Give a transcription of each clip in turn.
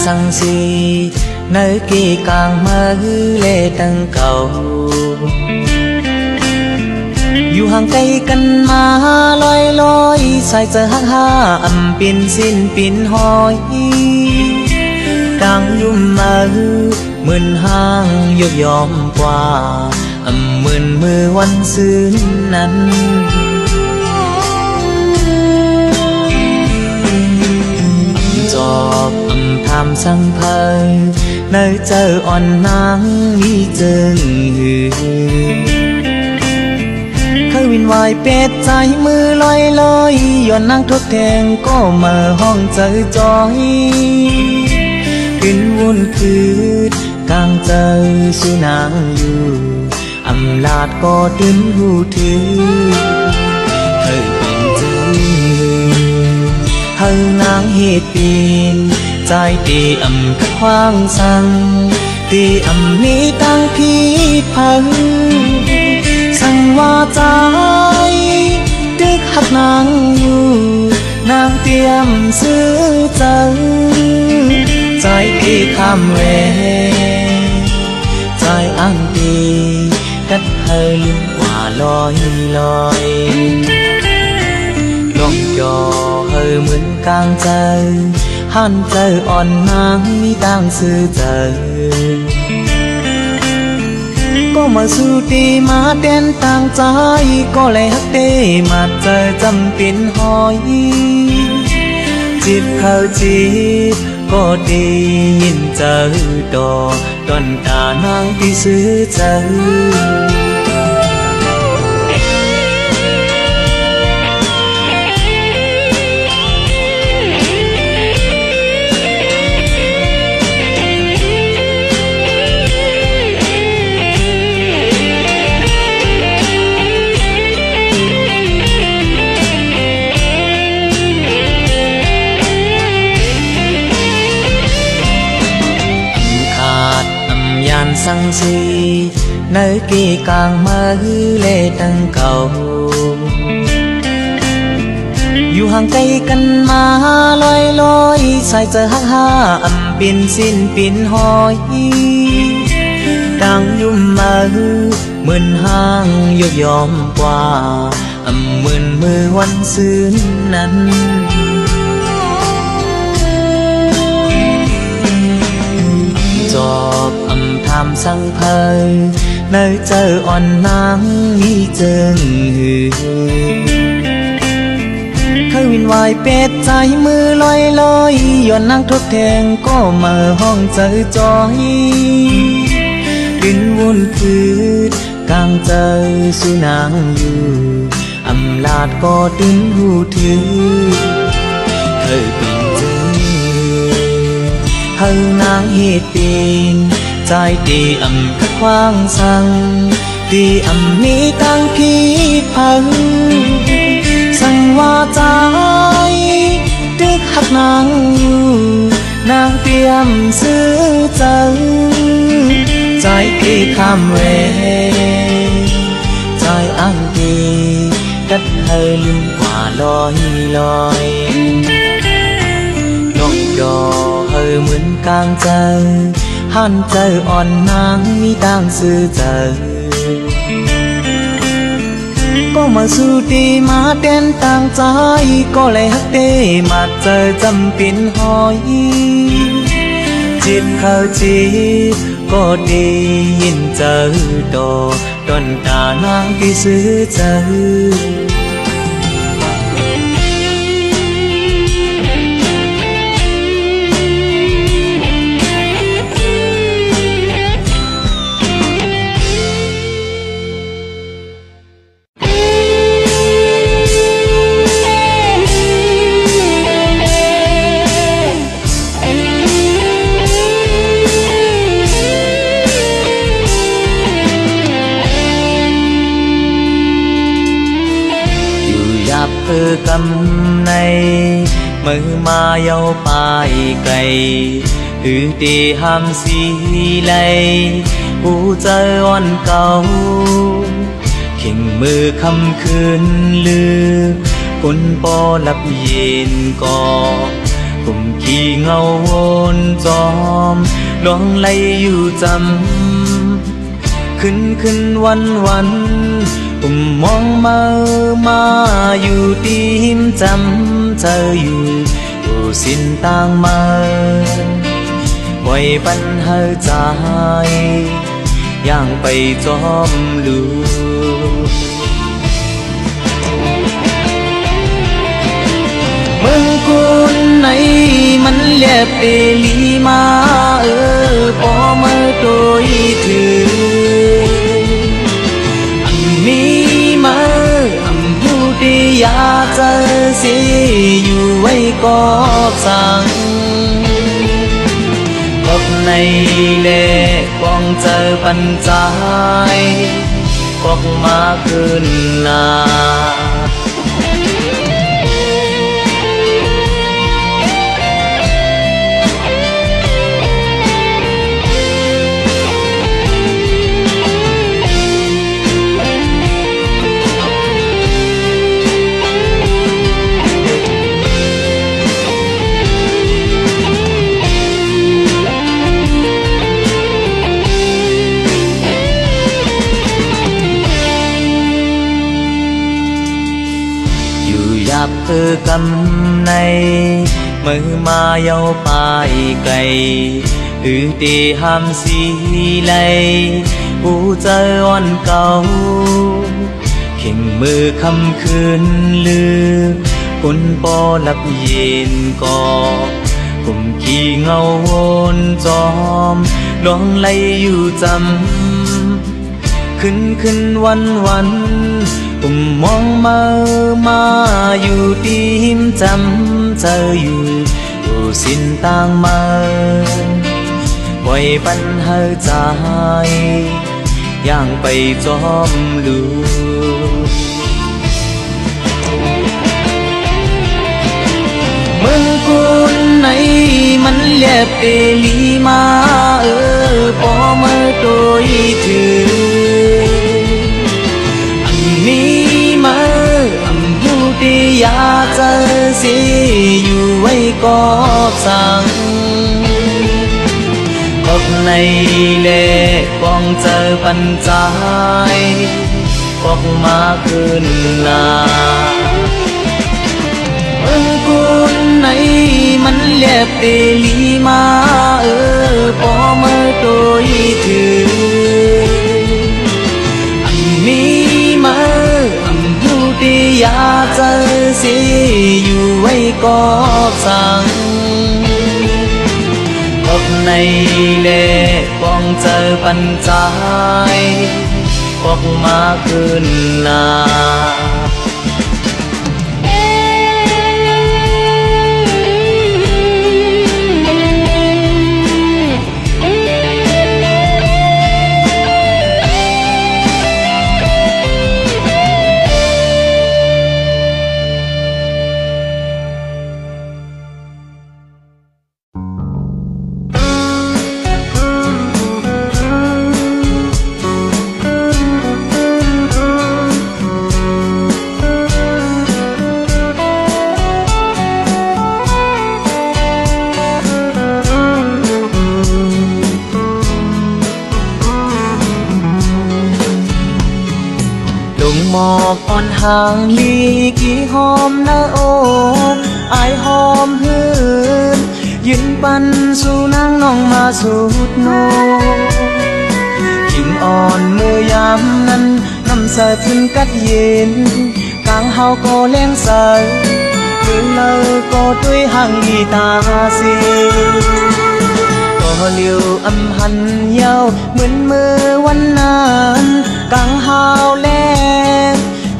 sang si nơi kỳ càng mơ lệ tầng cầuอยู่ห่างไกลกันมาลอยลอยสายจะหักห้าอำปินสิ้นปินหอยดังยุ่มมาหมื่นห้างยกยอมกว่าอำหมื่นมือวันซื่นนั้นจอบอำทำสังเพยnơiเจออ่อนนางมีจึงวินวายเป็ดใจมือลอยลอยย้อนนั่งทดแทงก็มาห้องเจอจอยขึ้นวุ่นคืดกลางเจอสุนางอยู่อำลาดก็ตื่นหูถือเธอเป็นจื้อเฮานางเหตุปีนใจตีอำขัดขวางสั่งตีอำนี้ตั้งพี่พังสั่งว่าใจดึกหักนางอยู่นางเตรียมซื้อใจใจที่ข้ามเวใจอังดีกัดเธอลืมว่าลอยลอยลองจอเธอเหมือนกลางใจหันใจอ่อนนางมีตั้งซื้อใจก็มาสู้ตีมาเต้นต่างใจก็เลยฮักเต้มาเจอจำเป็นหอยจีบเข้าจีบก็ดียินเจอดอกตอนตานางที่ซื้อเจอsang si nơi kỳ càng mơ lệ tầng cầuอยู่ห่างไกลกันมาลอยลอยสายจะหักห้าอำปินสิ้นปินหอยดังยุ่มมาหมื่นห้างยกยอมกว่าอำหมื่นมือวันซื่นนั้นจอบอำทำสังเพยnơiเจออ่อนนางมีจึงเคยวินวายเป็ดใจมือลอยลอยย้อนนั่งทดแทงก็มาห้องเจอจอยขึ้นวุ่นคืดกลางเจอสุนางอยู่อำลาดก็ตื่นหูถือเคยเป็นจื้อเฮานางเหตุปีนใจตีอำขัดขวางสั่งตีอำนี้ตั้งพี่พังสั่งว่าใจดึกหักนางอยู่นางเตรียมซื้อใจใจที่ข้ามเวใจอังดีกัดเธอลืมว่าลอยลอยลองยอเธอเหมือนกลางใจหันใจอ่อนนางมีตั้งซื้อใจก็มาสู้ตีมาเต้นต่างใจก็เลยฮักเต้มาเจอจำเป็นหอยจีบเข้าจีบก็ดียินเจอดอกตอนตานางที่ซื้อใจกำในมือมาเยาไปไกลหือตีห้ามสีไหลผู้ใจอ่อนเก่าเข่งมือคำคืนลือคนปอลับเย็นก่อ ผมขี่เงาวนจอมลวงไหลอยู่จำขึ้นวันผมมองมาอยู่ตีมจำเธออยู่สิ้นต่างมาไว้ปัญหาใจย่างไปจอมลูเมืองกุนไหนมันเลียบเอลีมาพอมาตัวถืออันนี้มาอันผู้ที่อยากจะเสียอยู่ไว้ก็สั่งพบในเล่กองเจอปัญจายพบมาขึ้นนากำในมือมาเยาไปไกลตีห้ามสีไหลผู้เจออ่อนเก่าเข่งมือคำคืนลือคนปอหลับเย็นก่อผมขี่เงาวนจอมลวงไหลอยู่จำขึ้นวันผมมองมาอยู่ตีมจำเธออยู่สิ้นต่างมาปล่อยปัญหาใจย่างไปจอมลูเมืองกุนไหนมันเลียบเอลีมาพอมาตัวถือที่อยากจะเสียอยู่ไว้ก็สั่งพบในเล่กองเจอปัญจายพบมาขึ้นนาเมืองกุนไหนมันเลียบเอลีมาพอมาตัวถืออันนี้มาที่อยากจะเสียอยู่ไว้ก็สั่งพบในเล่กองเจอปัญจายพบมาขึ้นนาหมอกอ่อนห่างลีกี่หอมหน้าอกอายหอมหืนยืนปันสู่นางน้องมาสูดโนกิ่งอ่อนเมื่อยามนั้นน้ำสะทึนกัดเย็นกลางเฮาก็แรงใสมือเลอก็ด้วยห่างลีตาสีก็เลี้ยวอำหันยาวเหมือนเมื่อวันนั้นกลางเฮาแล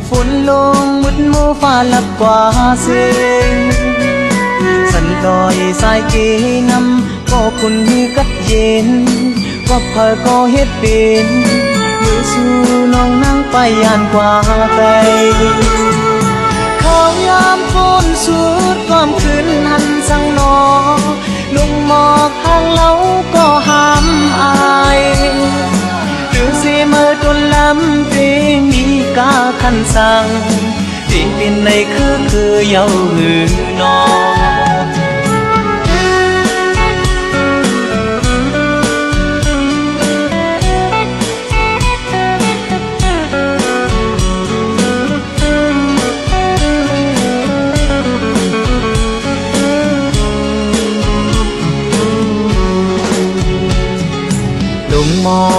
ฝนลงมุดมูฟ้าลับกว่าเสียงสันลอยสายเกนำก็คุณมีกัดเย็นก็เพอก็เฮ็ดเป็นมือสู้น้องนั่งไปย่านกว่าไกลเขายามฝนสุดความคืนหันสังนอลุงหมอกห่างเล้าก็ห้ามอายหรือสิเมื่อต้นลำเพลงมีกาคันสั่งที่เป็นในคือเยาหือนอ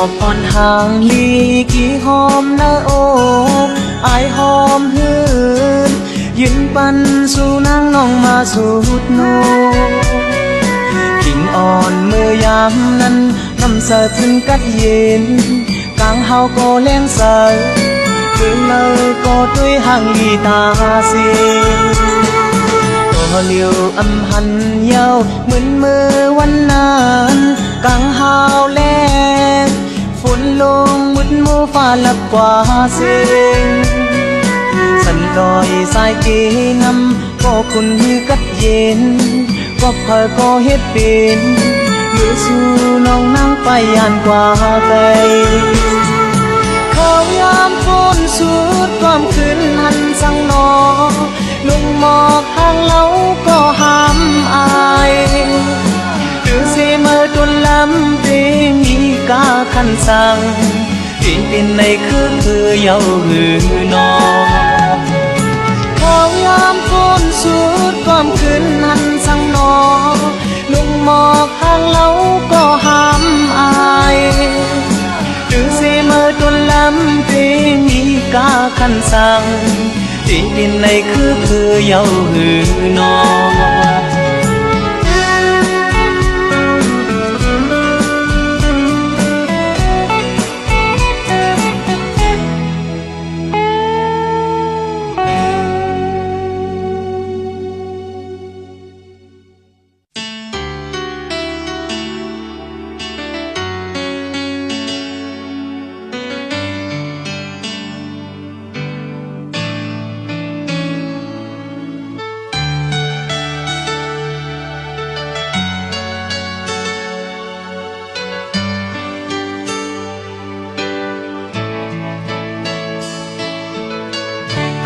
อบอ่อนห่างลีกี่หอมหน้าอกอายหอมหืนยืนปันสู่นางน้องมาสุดโนกิ่งอ่อนเมื่อยามนั้นน้ำสะทึนกัดเย็นกลางเฮาก็แรงเสาคือเลยก็ด้วยห่างลีตาเสีตัวเลียวอำหันเยาเหมือนเมื่อวันนั้นกลางเฮาแรงฝนลงมุดมูฟ้าลับกว่าเสียงสันลอยสายเกนำก็คุณฮือกัดเย็นก็เพอก็เฮ็ดเป็นหรือสู่น้องนั่งไปยานกว่าไกลเขายามฝนสุดความคืนหันสังนอลุงหมอกห่างเล้าก็ห้ามอายหรือเสมอตุนลำเพลงมีกาคันสั่งดินดินในคือเยาหือนอเขายามฝนสุดความคืนหันสังนอลุงหมอกห่างเล้าก็ห้ามอายหรือเสมอตุนลำเพลงมีกาคันสั่งดินดินในคือเยาหือนอ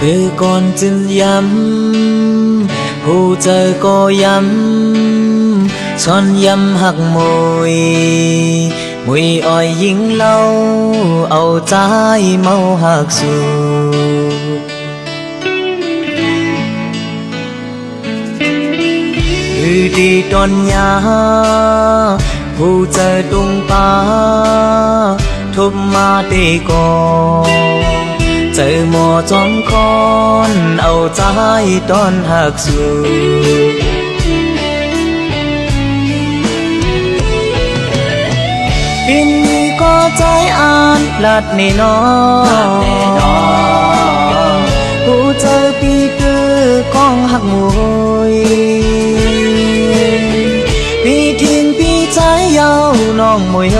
คือก่อนจึงย้ำผู้เจอก็ย้ำซ้อนย้ำหักมวยมุยอ้อยยิงเล่าเอาใจเมาหักสู่คือดีตอนยาผู้เจอตุงปาทุบมาตีก่อนเจอหมอจอมคอนเอาใจตอนหักสู่ปินนี้ก็ใจอ่านลัดนี่น้อผู้เจอปีคือกองหักมวยปีทิ้งปีใจเยาน้องมวยโย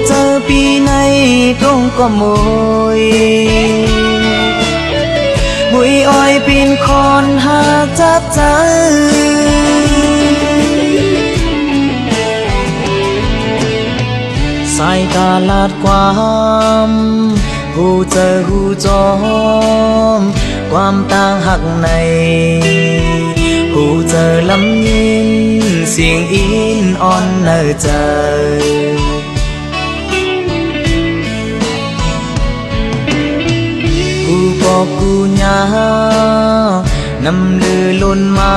เจอปีในตรงก็มวยอ้อยปีนคอนหากจับใจสายตาลาดความผู้เจอหูจอมความต่างหักในผู้เจอลำยินเสียงอินอ่อนเนอใจบอกกูญานำลือลุนมา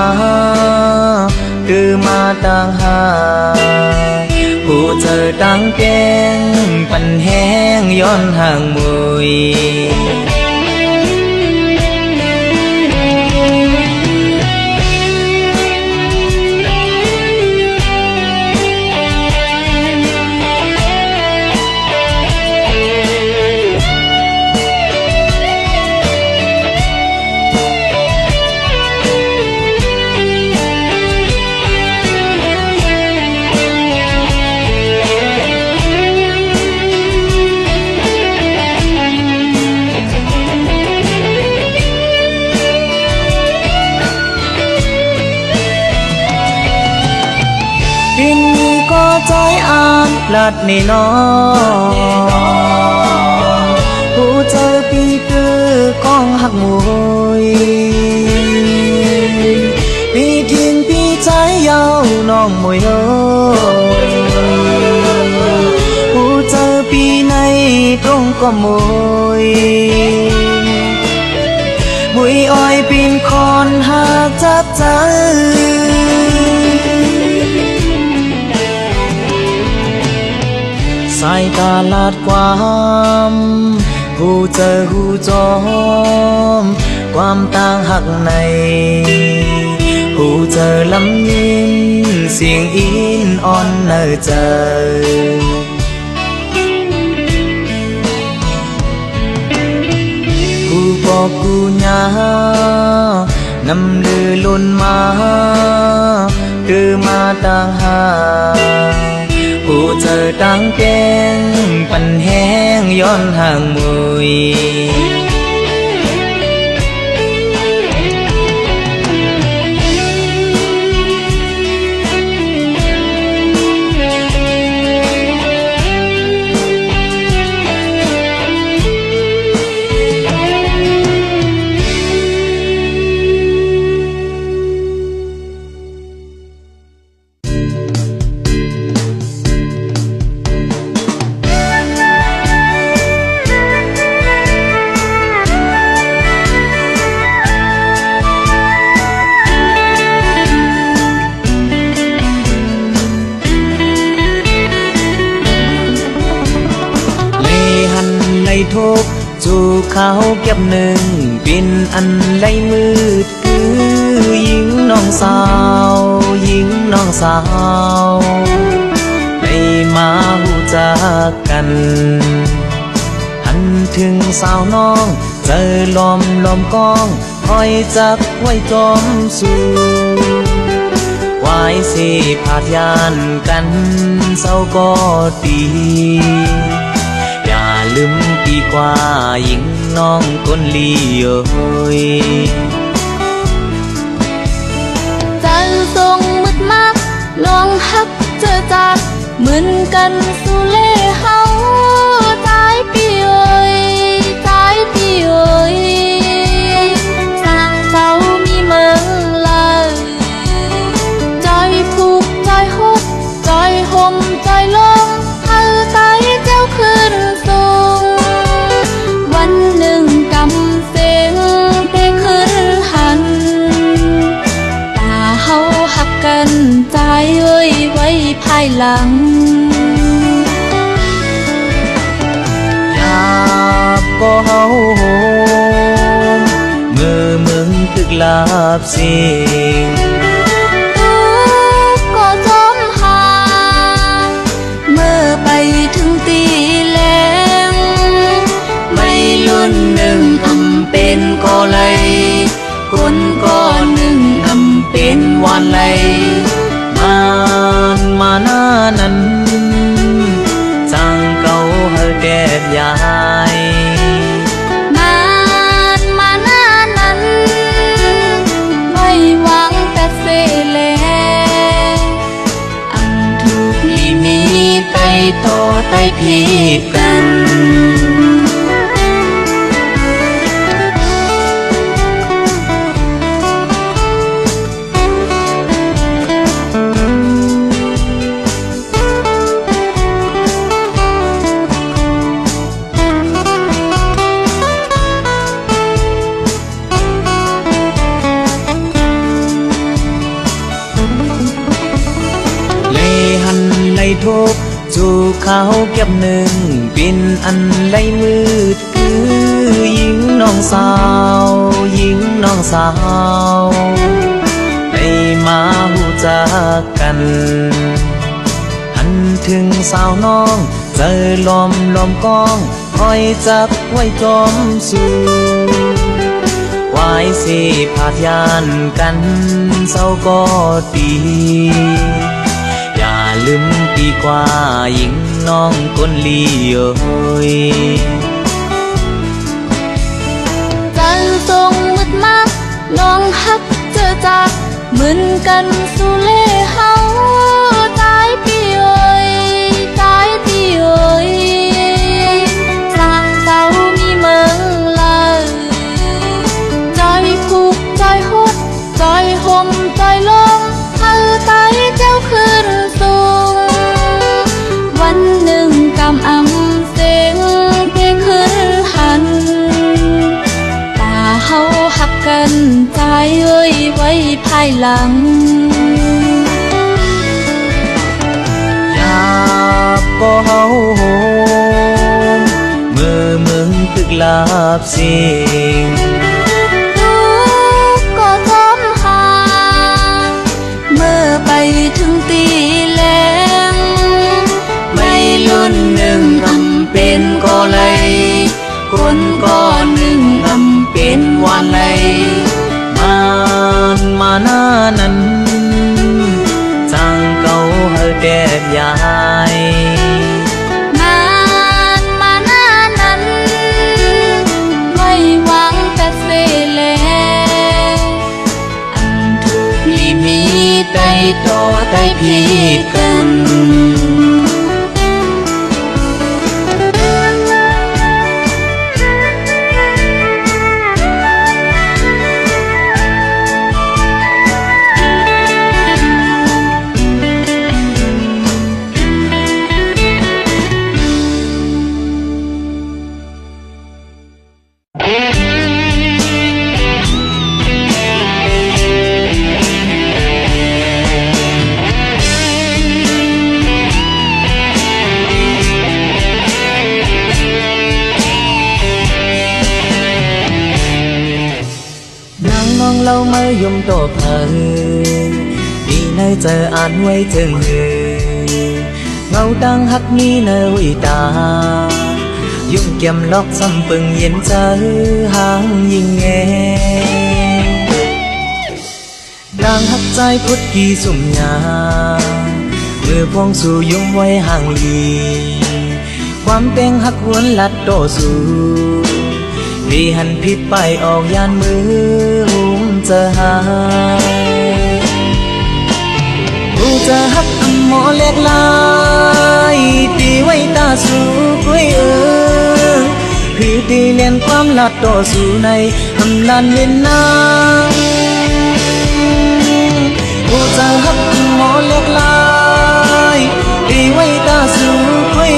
คือมาต่างหาผู้เจอต่างแกงปันแห้งย้อนห่างมวยใจอ่านลัดนี่น้อผู้เจอปีคือกองหักมวยปีทิ้งปีใจเยาน้องมวยโยผู้เจอปีในตรงก็มวยอ้อยปีนคอนหากจับใจ ายตาลาดความหูเจอหูจอมความต่างหักในหูเจอลำยินเสียงอินอ่อนเนอเจอกูบอกกูยานำลือลุนมาคือมาต่างหากูเจอต่างแกงปันแห้งย้อนห่างมุยทุกสู่เขาเก็บหนึ่งปินอันไลมืดคือหญิงน้องสาวหญิงน้องสาวได้มาหูจักกันหันถึงสาวน้องเจอลมกองคอยจักไว้จอมสู่วายสิผาดยานกันเศร้าก็ดีลืมปีกว่าหญิงน้องคนลีโอยจันทรงมืดมากลองฮักเจอจากเหมือนกันสุเล่เฮาตายปีเอ้ยตายปีเอ้ยสร้างเสามีเมืองลายใจผูกใจหดใจห่มใจลงเอาตายเจ้าคืนวันหนึ่งกำเสียงเพลงขึ้นหันตาเฮาหักกันใจเอ้ยไว้ภายหลังอยากก็เฮาโหมเมื่อมึงตึกลาบสิงก็จอมหาเมื่อไปถึงตีแลรุ่นหนึ่งอำเป็นก็เลยคนก็หนึ่งอำเป็นวันเลยมาหน้านั้นจังเก่าเฮอแดดยายมาหน้านั้นไม่หวังแต่เสเลอันถูกลีมีไตโตไตพีกันทุกสู่เขาเก็บหนึ่งปินอันไลมืดคือหญิงน้องสาวหญิงน้องสาวได้มาหูจักกันหันถึงสาวน้องเจอลมกองคอยจักไว้จอมสู่วายสิผาดยานกันเศร้าก็ดีลืมปีกว่าหญิงน้องคนลีโอยจันทรงมืดมากลองฮักเจอจากเหมือนกันสุเล่เฮาตายปีเอ้ยตายปีเอ้ยสร้างเสามีเมืองลายใจผูกใจหดใจห่มใจลงเอาตายเจ้าคืนวันหนึ่งกำอำเสียงเพลงขึ้นหันตาเฮาหักกันใจเอ้ยไว้ภายหลังอยากก็เฮาโห ลาบสิ่งทุกข์ก็ทมหาเมื่อไปถึงตีแลงไม่ล้นหนึ่งทำเป็นก็เลยคนก็หนึ่งทำเป็นวันเลยมาหน้านั้นจางเก่าเฮอแดดยายงานมาหน้านั้นไม่หวังแต่เสแลอันทุกที่มีได้ต่อได้พีกันเราเมื่อยมโตเผยดีในเจออ่านไว้ถึงเงาดังหักนี้เนวิตายุ่งเกี่ยมล็อกซ้ำปึงเย็นเจอหางยิงแงดังหักใจพุทธกีสุ่มยามือพองสู่ยุ่งไว้ห่างลีความเต็งหักหวนลัดโตสู่พี่หันผิดไปออกยานมือหุมจะหายกูจะหักอัมหมอเล็กลายตีไว้ตาสู่กุ้ยพี่ตีเลียนความลัดโตสู่ในอำลันเล่นน้ำกูจะหักอัมหมอเล็กลายตีไว้ตาสู่กุ้ย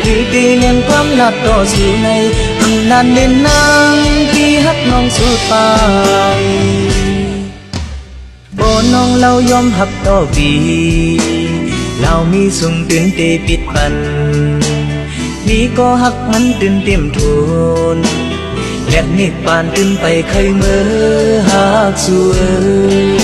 พี่ตีเลียนความลัดโตสู่ในนานเด่นนางที่ฮักน้องสุดไปโบน้องเรายอมหับต่อปีเรามีสุ่มตื่นเตปิดปันนี่ก็หักมันตื่นเต็มทุนและนิกปานตื่นไปเคยเมื่อหักสวย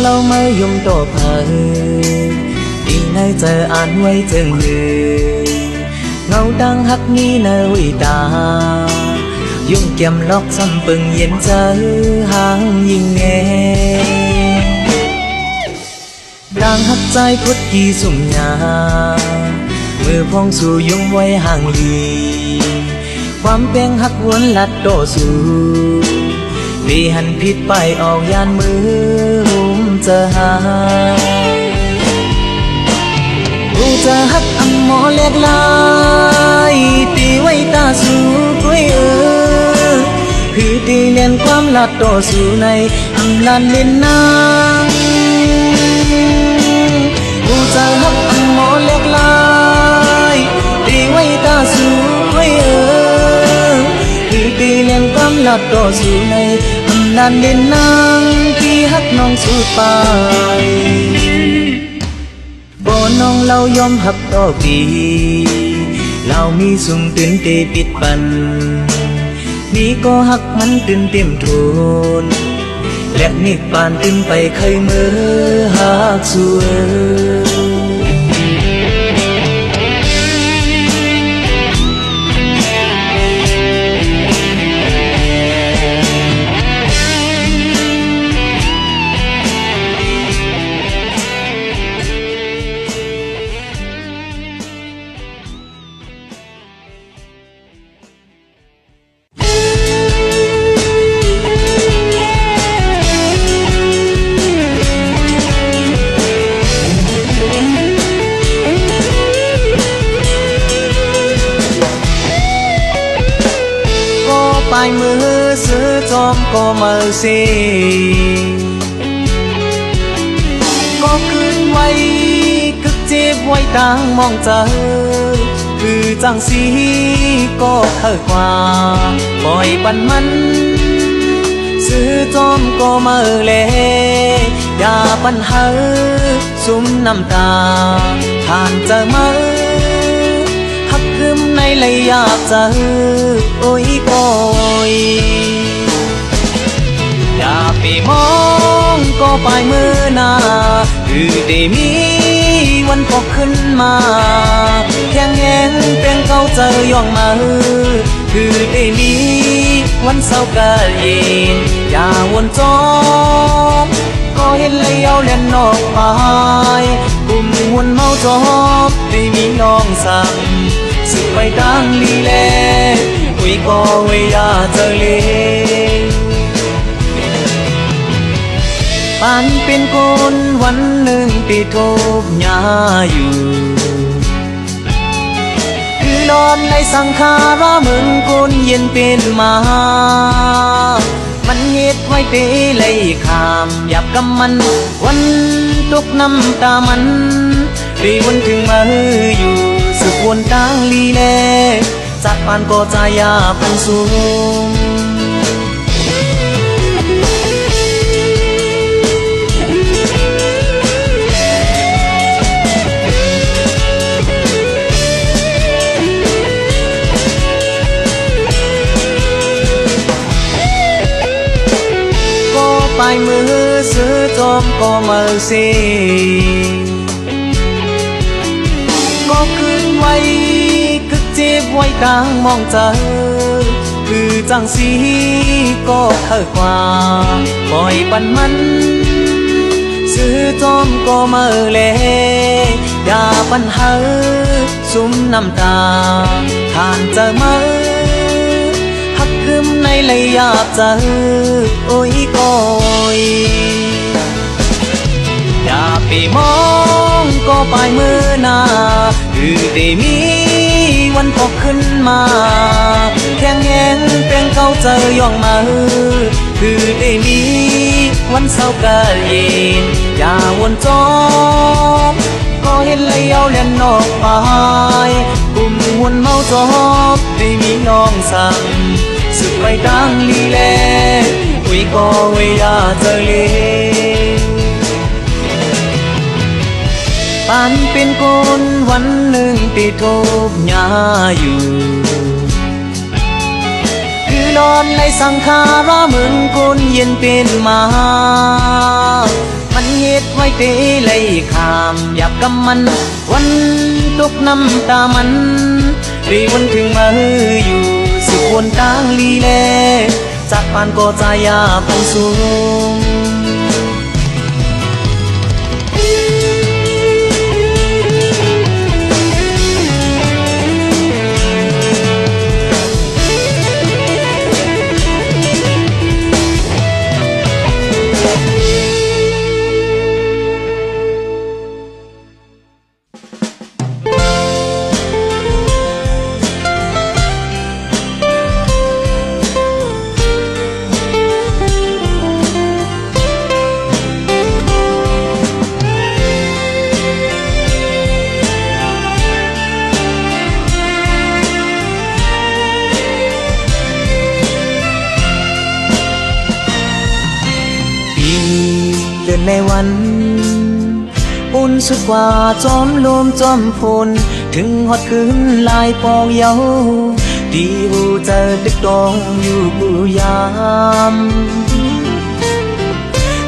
เราเมื่อยมโตเผยดีในเจออ่านไว้ถึงเงาดังหักนี้เนวิตายุ่งเกี่ยมล็อกซ้ำปึงเย็นเจอหางยิงแงดังหักใจพุทธกีสุ่มยามือพองสู่ยุ่งไว้ห่างลีความเป่งหักวนลัดโตสู่พี่หันผิดไปออกยานมือหุมจะหายกูจะหักอัมหมอเล็กลายตีไว้ตาสู่กุ้ยพี่ตีเลียนความลัดโตสู่ในอำลันเล่นน้ำกูจะหักอัมหมอเล็กลายตีไว้ตาสู่กุ้ยพี่ตีเลียนความลัดโตสู่ในนานเด่นนางที่ฮักน้องสุดไปบ่น้องเรายอมหับต่อปีเรามีสุ่มตื่นเตปิดปันนี่ก็หักมันตื่นเต็มทุนและนิกปานตื่นไปเคยเมื่อหักสวย เ ปลายมือซื้อจอมก็มาสิก็คืนไว้กึกเจ็บไว้ต่างมองเจอคือจังสีก็เท่ากว่าปล่อยปันมันซื้อจอมก็มาอย่าปัญหาซุ่มน้ำตาผ่านเจอมาหักคืมในเลยอยากเจอโอ้ยโอยอย่าไปมองก็ปลายมือหน้าคือได้มีวันพอขึ้นมาแข็งแรงเป็นเก่าเจอย่องมาคือได้มีวันเศร้ากะเย็นอย่าวนจอมก็เห็นเลยเอาเล่นนอกไปกลุ่มวนเมาจอบได้มีน้องสั่งสึกไปดังลีแลอุ้ยก็เวียเจอเลยปานเป็นคนวันหนึ่งที่ทุกข์ยาอยู่คือนอนในสังขาราเหมือนคนเย็นเป็นมามันเหตุไว้เตเลยขามหยับกับมันวันตกน้ำตามันรีวันถึงมาอยู่สึกวนต่างลีแลจากปานก็ใจยาพันสูงปลายมือซื้อจอมก็มาสิก็คืนไว้กึกเจ็บไว้ต่างมองเจอคือจังสีก็เท่ากว่าปล่อยปันมันซื้อจอมก็มาอย่าปัญหาซุ่มน้ำตาผ่านเจอมาคืมในเลยอยากเจอโอ้ยโอยอย่าไปมองก็ปลายมือหน้าคือได้มีวันพอขึ้นมาแข็งแรงเป็นเก่าเจอย่องมาคือได้มีวันเศร้ากะเย็นอย่าวนจอมก็เห็นเลยเอาเล่นนอกไปกลุ่มวนเมาจอบได้มีน้องสั่งสึกไปดังลีแลอุ้ยก็เวียเจอเลยปานเป็นคนวันหนึ่งที่ทุกข์ยาอยู่คือนอนในสังขาราเหมือนคนเย็นเป็นมามันเหตุไว้เตเลยขามหยับกับมันวันตกน้ำตามันรีวันถึงมาอยู่สึกวนต่างลีแลจากปานก็ใจยาพันสูงในวันอุ่นสุดกว่าจอมลมจอมพลถึงฮอดคืนลายปองเยาดีหูเจอดึกดองอยู่บูยาม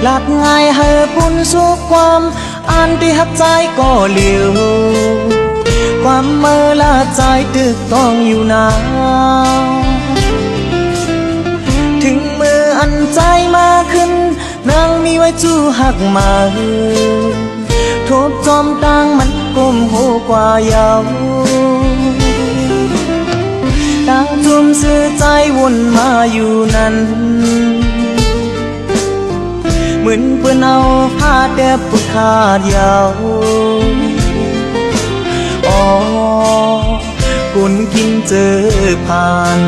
หลัดง่ายให้ปุ่นสุขความอันที่หักใจก็เหลียวความเมื่อละใจตึกต้องอยู่นานถึงมืออันใจมาขึ้นนางมีไว้จู้หักมาทุบจอมต่างมันก้มหูกว่าเยาต่างทุ่มสื่อใจวนมาอยู่นั้นเหมือนเพื่อนเอาผ้าแดบปุขาดเยาอ๋อคุณกินเจอผ่าน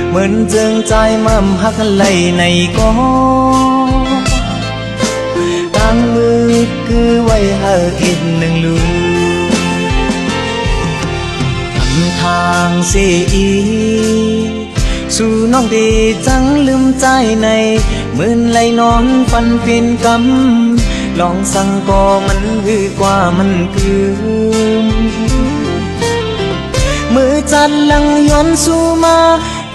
เหมือนเจิงใจมั่มหักไหลในก็ตั้งมือคือไว้หาอีกหนึ่งลูกทางเสียอีสู่น้องดีจังลืมใจในมื่นไหลนอนฟันฟินกำลองสั่งก็มันคือกว่ามันคือมือจัดลังย้อนสู่มา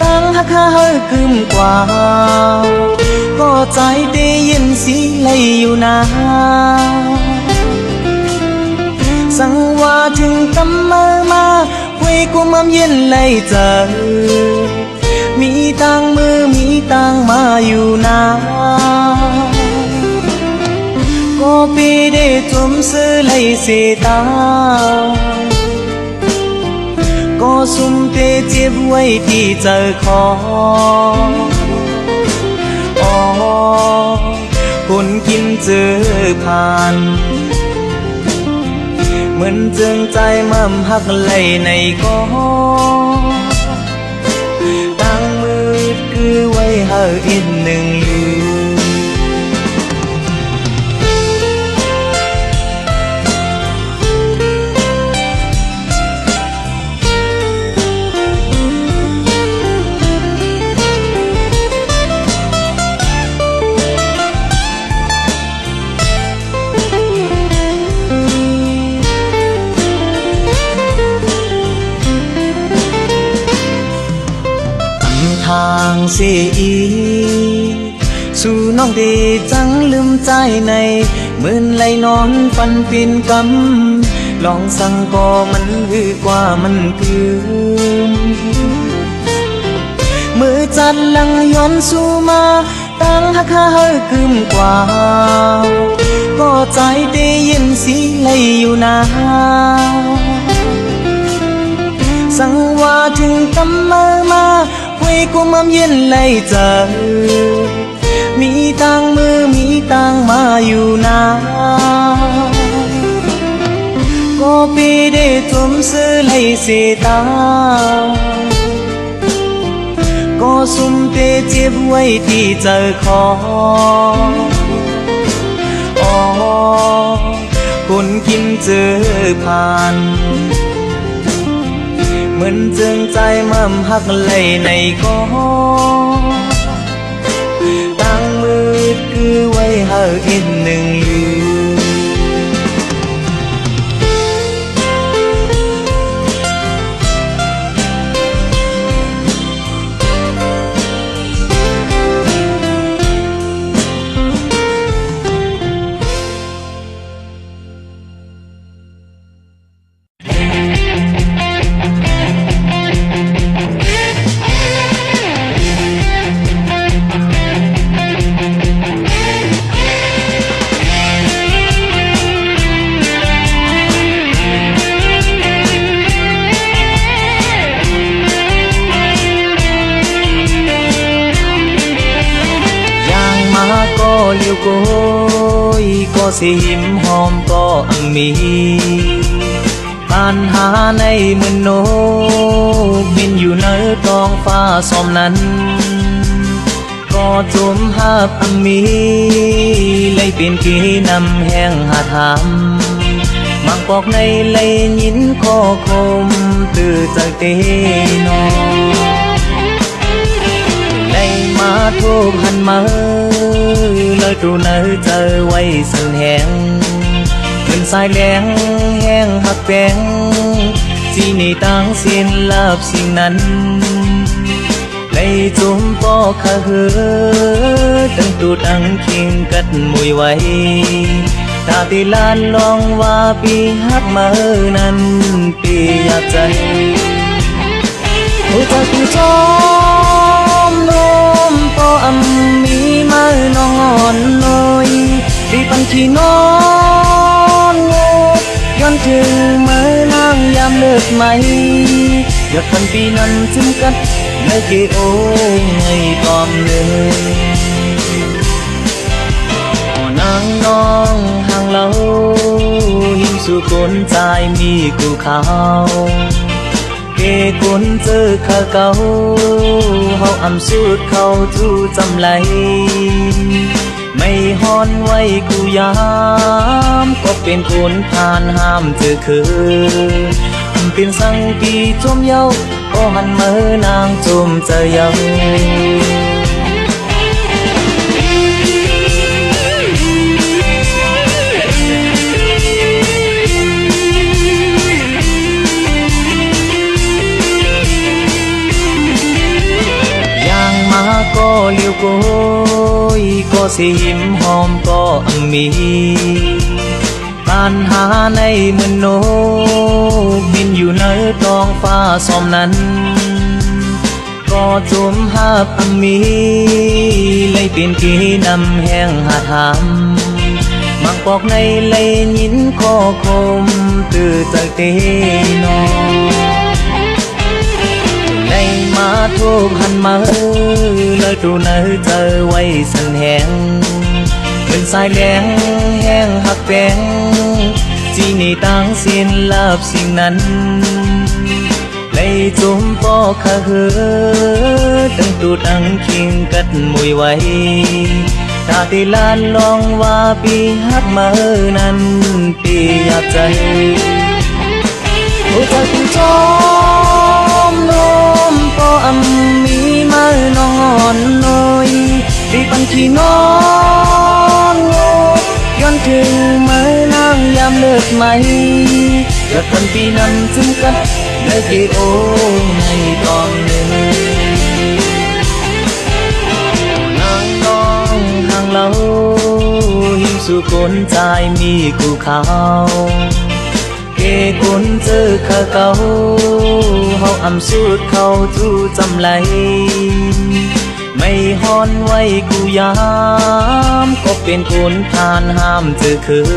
ตั้งหักเฮอกึมกว่าก็ใจได้ยินสีไหลอยู่นาสั่งว่าถึงกำมือมาคุยกูมั่มเย็นไหลเจอมีตังมือมีตังมาอยู่นาก็ปีได้จุ่มซื้อไหลเสียตาก็สุ่มเตเจ็บไว้ที่เจอคอคนกินเจอผ่านเหมือนเจิงใจมั่มหักไหลในก็ตั้งมือคือไว้หาอีกหนึ่งลืทางเสียอีสู่น้องดีจังลืมใจในมื่นไหลนอนฟันฟินกำลองสั่งก็มันคือกว่ามันคือมือจัดลังย้อนสู่มาตั้งหักเฮากึมกว่าก็ใจได้ยินสีไหลอยู่นาสั่งว่าถึงกำมือมาคุยกูมั่มเย็นไหลเจอมีตังมือมีตังมาอยู่นาก็ปีได้จุ่มซื้อไหลเสียตาก็สุ่มเตเจ็บไว้ที่เจอคอคนกินเจอผ่านเหมือนเจิงใจมั่มหักไหลในก็ตั้งมือคือไว้หาอีกหนึ่งลืเลี้ยวโกยก็สิหิมหอมก็มีปัญหาในมือโนบินอยู่ในท้องฟ้าสมนั้นก็จมหาบมีเลยเป็นกีนำแห้งหาถามมังปอกในเลยยินคอคมตื่อจากเตนอมาทุกหันมาเลยตรูเนอเจอไว้สันแหงเป็นสายแหลงแห้งหักแปงที่ในต่างสิ้นลาบสิ่งนั้นเลยจุ่มปอขะเหือตั้งตูดังคิงกัดมวยไว้ตาตีลานลองว่าปีหักมานั้นปีอยากใจโอ้จากผู้จอมลมก็มีมานอนลอยปีปันที่นอนโง่ย้อนถึงเมื่อนางยามเลิกไหมยอดพันปีนั้นถึงกันเลยเกโอให้ตอมเลยนางน้องห่างเราหิมสู่คนใจมีกูเขา เกคนเจอข้าเก่าเฮาอำสูดเข้าทูจำไหลไม่ฮอนไว้กูยามก็เป็นคนผ่านห้ามเจอคือเป็นสังปีจมเยาก็หันมือนางจมเจอเยาก็เลี้ยวโกยก็สิหิมหอมก็มีปัญหาในมือโนบินอยู่ในท้องฟ้าสอมนั้นก็จุมหาบมีเลยเป็นกีนำแห้งหาถามมังปอกในเลยยินข้อคมตื่นจากเตนอมาทุกหันมาเลยตูเนอเจอไว้สันแหงเป็นสายแดงแห้งหักแดงจีนี่ตั้งสิ้นลาบสิ่งนั้นเลยจุ่มปอขาเหือตั้งตูตั้งคิงกัดมวยไว้ตาติลานลองว่าปีหักมานั้นปีอยากใจโอ้ใจคุณจอมลมก็มีมาน้องอ่อนน้อยดีปันขี้นอนโง่ย้อนถึงเมื่อนางยามเลิกไหมและคนปีนั้นถึงกันและเกโอในตอนหนึ่งนางน้องทางเราหิมสู่คนใจมีกูเขาเกคนเจอข้าเก่าเฮาอำสูดเข้าทูจำไหลไม่ฮอนไว้กูยามก็เป็นคนผ่านห้ามเจอคือ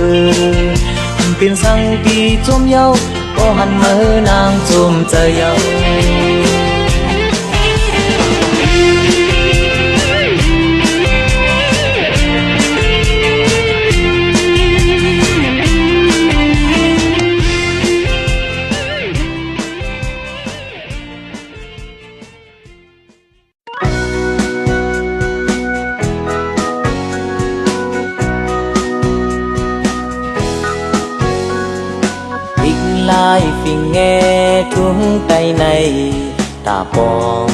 เป็นสังปีจมเยาก็หันมือนางจมเจอเยาลายฟิงแงทุ่งไตในตาปอง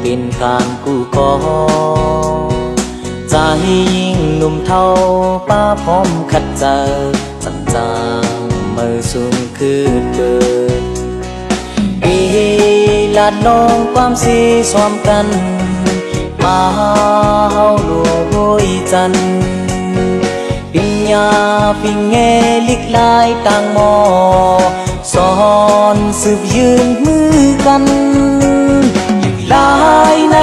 เป็นการกูกอใจยิ่งหนุ่มเท่าป้าพร้อมขัดเจอจังจางเมื่อสูงคือเกิดปีลาดน้องความสีซ้อมกันมาเฮาหลวงห้วยจันปิญญาฟิงแงลิกลายต่างมอสอนสืบยืนมือกันลายใน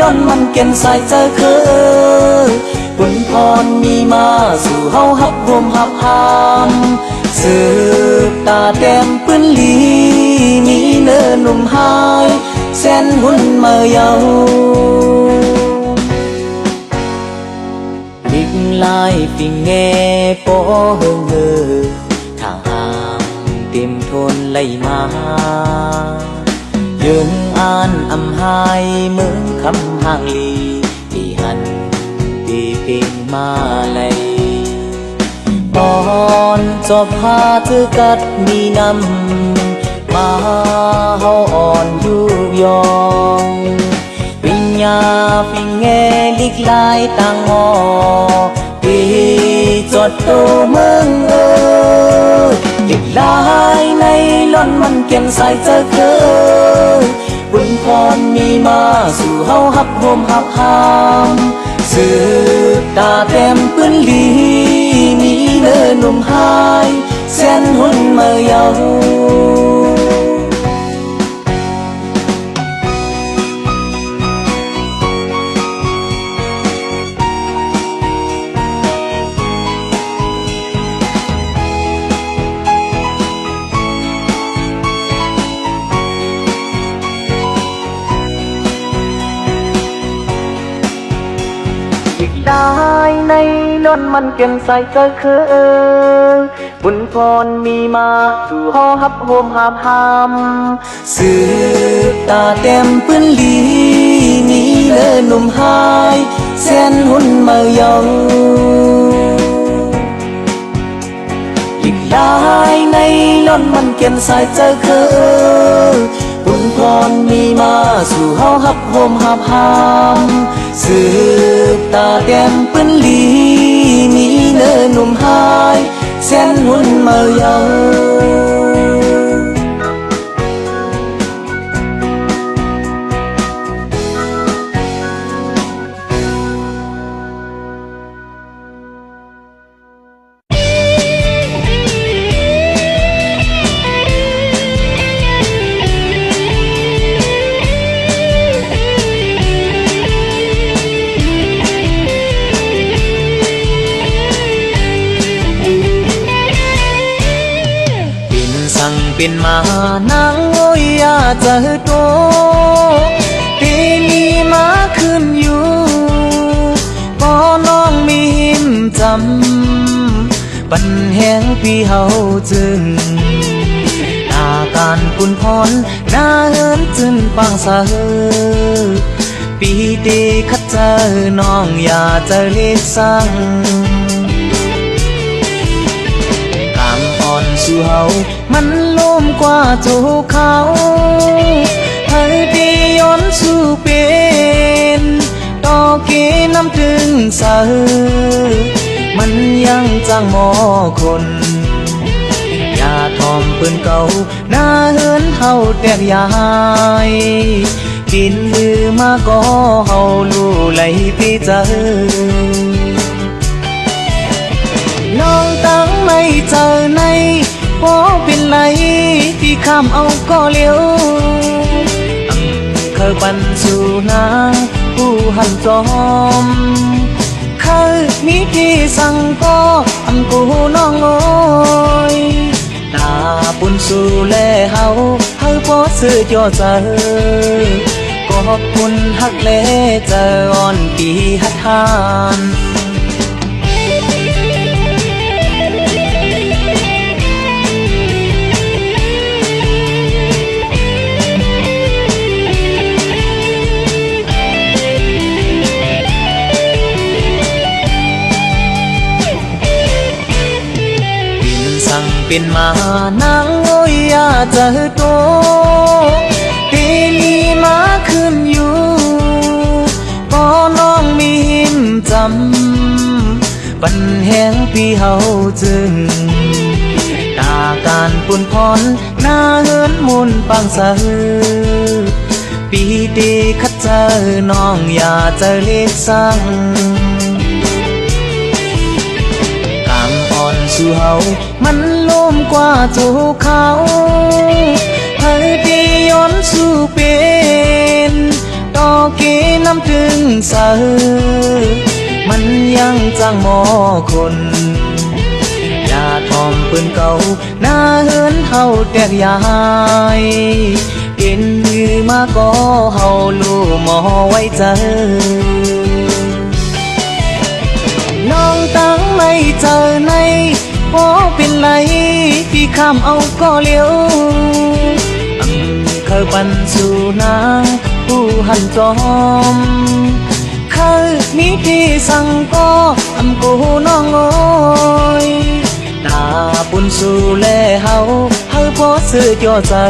ล้นมันเก่นใส่เจอคือบุญพรมีมาสู่เฮาฮับรวมฮับหามสืบตาแต้มปืนลีมีเนินหนุ่มหายแสนหุ่นเมื่อเยาลิกลายปิงแงโปเฮงเฮทางหางเต็มทนไหลมายืนอ่านอำหายเมืองคำห่างลีที่หันที่เป็นมาเลยตอนจบพาเธอกัดมีนำมาเฮาอ่อนยุบยองวิญญาฟิงแงลิกลายต่างหอปีจดโตเมืองลิกลายในล้นมันเก็นใส่เจอคือบุญพรมีมาสู่เฮาฮับรวมฮับหามสืบตาเต็มปืนลีมีเนินหนุ่มหายแสนหุ่นเมื่อเยาได้ในล้นมันเก็นใส่เจอคือ บุญพรมีมาสู่หอฮับโฮมหาบหามสืบตาเต็มปืนลีนี่เลอหนุ่มหายแสนหุ่นเมายองอีกหลายในล้นมันเกียนสายเจอคือบุญพรมีมาสู่เฮาฮับโฮมหาบหามสืบตาเต็มปืนลีนี่เลอหนุ่มหายแสนหุ่นเมายองเป็นมานางโอยยาเจอโตปีนี้มาขึ้นอยู่ก็น้องมีหิมจำปันแห้งปีเฮาจึงอาการปุ่นพรหน้าเฮินจึงปังสะเฮอปีดีคัดเจอน้องอย่าเจอเล็กสั่งสู่เฮามันล้มกว่าโจเขาให้ดีย้อนสู่เป็นต่อเกน้ำถึงสะเฮอมันยังจ้างหมอคนอย่าทอมปืนเก่าหน้าเฮินเฮาแตกยายกินลือมาก็เฮาลู่ไหลพี่เจอน้องตั้งไม่เจอในพอเป็นไรที่ข้ามเอาก็เลี้ยวเคยปันสู่นางผู้หันจอมเคยมีที่สั่งก็กูน้องโอยตาปุ่นสู่แลเฮาพอซื้อจอเจอก็ขอบคุณฮักแลเจออ่อนปีฮัดทานเป็นมานางโอยยาเจอโตปีนี้มาขึ้นอยู่ก็น้องมีหิมจำปันแห้งปีเฮาจึงตาการปุ่นพรหน้าเฮินมุนปังสะเฮอปีดีคัดเจอน้องอย่าเจอเล็กสั่งสู่เฮามันล้มกว่าโจเขาให้ดีย้อนสู่เป็นต่อเกน้ำถึงสะเฮอมันยังจ้างหมอคนอย่าทอมปืนเก่าหน้าเฮินเฮาแตกยายเห็นมือมาก็เฮาลู่หมอไว้เจอน้องตั้งไม่เจอในพอเป็นไรที่ข้ามเอาก็เลี้ยวเคยปันสู่นางผู้หันจอมเคยมีที่สั่งก็กูน้องโอยตาปุ่นสู่แลเฮาพอซื้อจอเจอ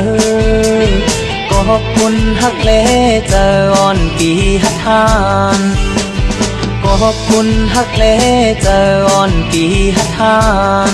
ก็ขอบคุณฮักแลเจออ่อนปีฮัดทานก็ขอบคุณฮักแลเจออ่อนปีฮัดทาน